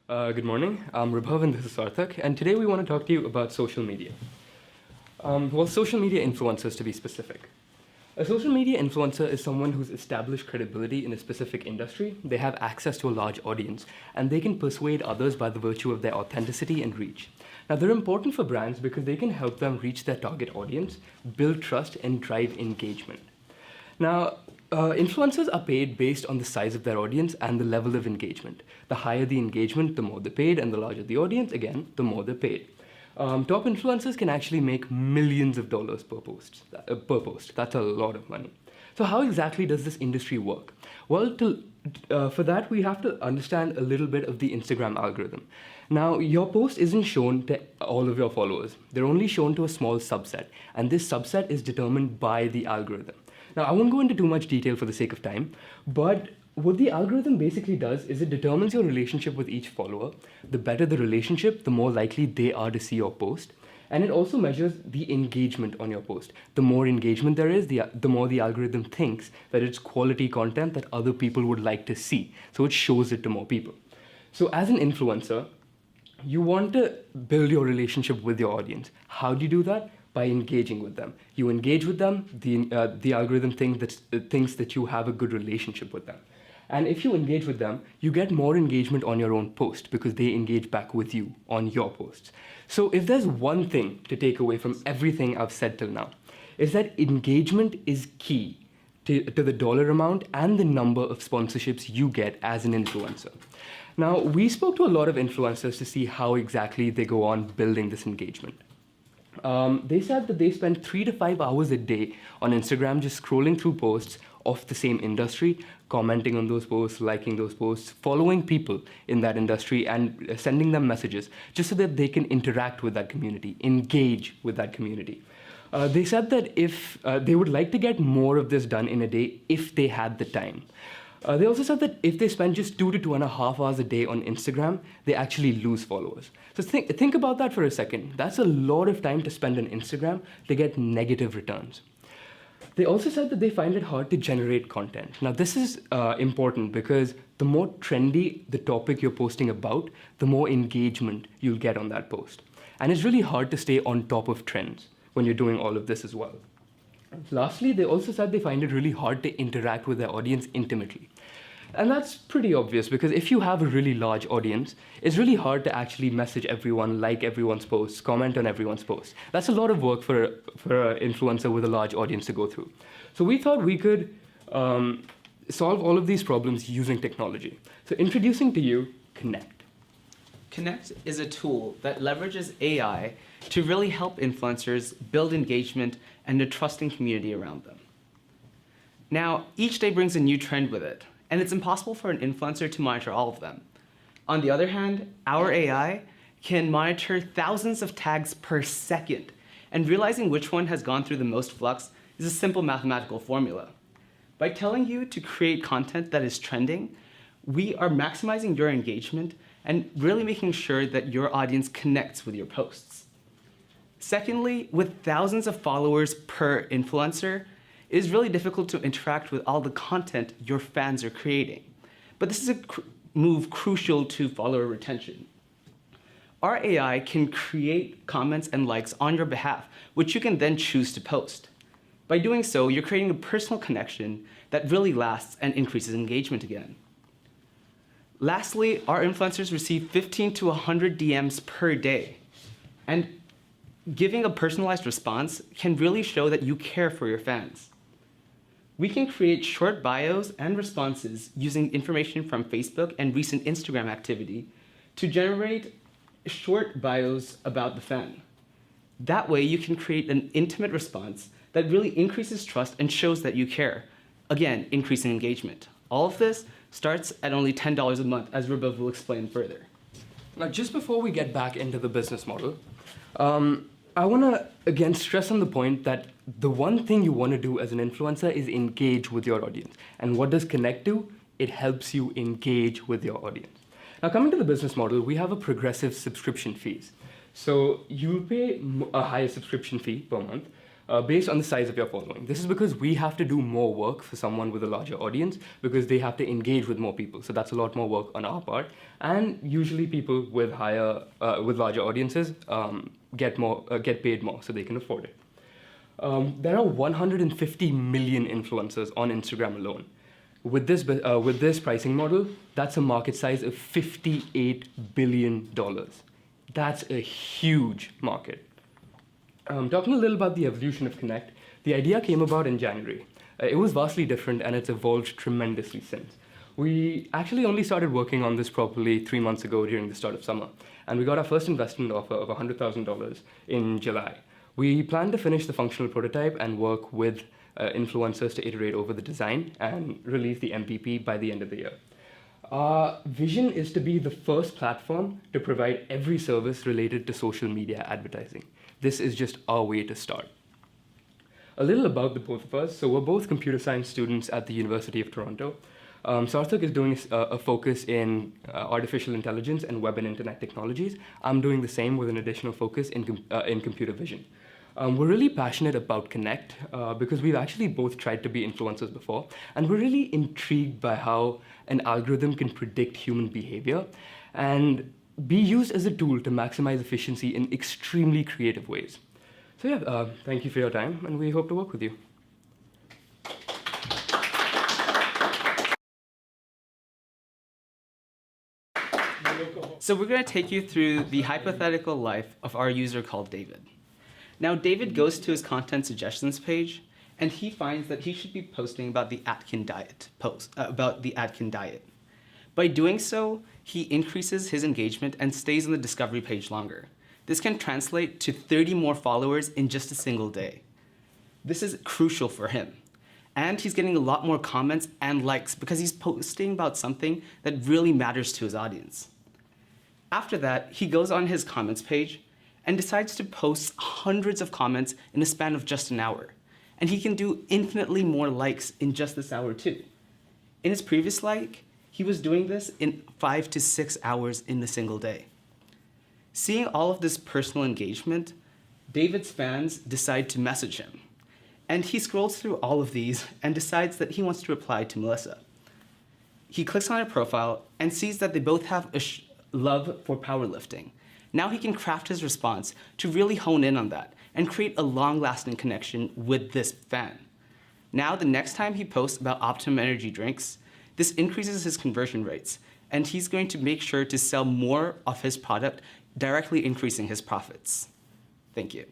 Good morning. I'm Rubhav and this is Sarthak, and today we want to talk to you about social media. Social media influencers to be specific. A social media influencer is someone who's established credibility in a specific industry. They have access to a large audience, and they can persuade others by the virtue of their authenticity and reach. Now, they're important for brands because they can help them reach their target audience, build trust, and drive engagement. Now, influencers are paid based on the size of their audience and the level of engagement. The higher the engagement, the more they're paid, and the larger the audience, again, the more they're paid. Top influencers can actually make millions of dollars per post. That's a lot of money. So how exactly does this industry work? Well, for that, we have to understand a little bit of the Instagram algorithm. Now, your post isn't shown to all of your followers. They're only shown to a small subset, and this subset is determined by the algorithm. Now, I won't go into too much detail for the sake of time, but what the algorithm basically does is it determines your relationship with each follower. The better the relationship, the more likely they are to see your post. And it also measures the engagement on your post. The more engagement there is, the more the algorithm thinks that it's quality content that other people would like to see. So it shows it to more people. So as an influencer, you want to build your relationship with your audience. How do you do that? By engaging with them. You engage with them, the algorithm thinks that you have a good relationship with them. And if you engage with them, you get more engagement on your own post because they engage back with you on your posts. So if there's one thing to take away from everything I've said till now, is that engagement is key to the dollar amount and the number of sponsorships you get as an influencer. Now, we spoke to a lot of influencers to see how exactly they go on building this engagement. They said that they spend 3 to 5 hours a day on Instagram just scrolling through posts of the same industry, commenting on those posts, liking those posts, following people in that industry and sending them messages just so that they can interact with that community, engage with that community. They said that if they would like to get more of this done in a day if they had the time. They also said that if they spend just 2 to 2.5 hours a day on Instagram, they actually lose followers. So think about that for a second. That's a lot of time to spend on Instagram to get negative returns. They also said that they find it hard to generate content. Now, this is important because the more trendy the topic you're posting about, the more engagement you'll get on that post. And it's really hard to stay on top of trends when you're doing all of this as well. Lastly, they also said they find it really hard to interact with their audience intimately. And that's pretty obvious because if you have a really large audience, it's really hard to actually message everyone, like everyone's posts, comment on everyone's posts. That's a lot of work for an influencer with a large audience to go through. So we thought we could solve all of these problems using technology. So introducing to you Connect. Connect is a tool that leverages AI to really help influencers build engagement and a trusting community around them. Now, each day brings a new trend with it, and it's impossible for an influencer to monitor all of them. On the other hand, our AI can monitor thousands of tags per second, and realizing which one has gone through the most flux is a simple mathematical formula. By telling you to create content that is trending, we are maximizing your engagement and really making sure that your audience connects with your posts. Secondly, with thousands of followers per influencer, it is really difficult to interact with all the content your fans are creating. But this is a move crucial to follower retention. Our AI can create comments and likes on your behalf, which you can then choose to post. By doing so, you're creating a personal connection that really lasts and increases engagement again. Lastly, our influencers receive 15 to 100 DMs per day. And giving a personalized response can really show that you care for your fans. We can create short bios and responses using information from Facebook and recent Instagram activity to generate short bios about the fan. That way, you can create an intimate response that really increases trust and shows that you care. Again, increasing engagement. All of this starts at only $10 a month, as Rubhav will explain further. Now, just before we get back into the business model, I want to again stress on the point that the one thing you want to do as an influencer is engage with your audience. And what does Connect do? It helps you engage with your audience. Now, coming to the business model, we have a progressive subscription fees. So you'll pay a higher subscription fee per month, based on the size of your following. This is because we have to do more work for someone with a larger audience because they have to engage with more people. So that's a lot more work on our part. And usually people with larger audiences get paid more, so they can afford it. There are 150 million influencers on Instagram alone. With this pricing model, that's a market size of $58 billion. That's a huge market. Talking a little about the evolution of Connect, the idea came about in January. It was vastly different and it's evolved tremendously since. We actually only started working on this properly 3 months ago during the start of summer, and we got our first investment offer of $100,000 in July. We plan to finish the functional prototype and work with influencers to iterate over the design and release the MVP by the end of the year. Our vision is to be the first platform to provide every service related to social media advertising. This is just our way to start. A little about the both of us. So we're both computer science students at the University of Toronto. Sarthak is doing a focus in artificial intelligence and web and internet technologies. I'm doing the same with an additional focus in computer vision. We're really passionate about Connect because we've actually both tried to be influencers before, and we're really intrigued by how an algorithm can predict human behavior and be used as a tool to maximize efficiency in extremely creative ways. So yeah, thank you for your time, and we hope to work with you. So we're going to take you through the hypothetical life of our user called David. Now, David goes to his content suggestions page, and he finds that he should be posting about the Atkins diet. By doing so, he increases his engagement and stays on the discovery page longer. This can translate to 30 more followers in just a single day. This is crucial for him. And he's getting a lot more comments and likes because he's posting about something that really matters to his audience. After that, he goes on his comments page and decides to post hundreds of comments in a span of just an hour. And he can do infinitely more likes in just this hour too. In his previous like, he was doing this in 5 to 6 hours in a single day. Seeing all of this personal engagement, David's fans decide to message him. And he scrolls through all of these and decides that he wants to reply to Melissa. He clicks on her profile and sees that they both have a love for powerlifting. Now he can craft his response to really hone in on that and create a long-lasting connection with this fan. Now, the next time he posts about Optimum Energy drinks, this increases his conversion rates, and he's going to make sure to sell more of his product, directly increasing his profits. Thank you.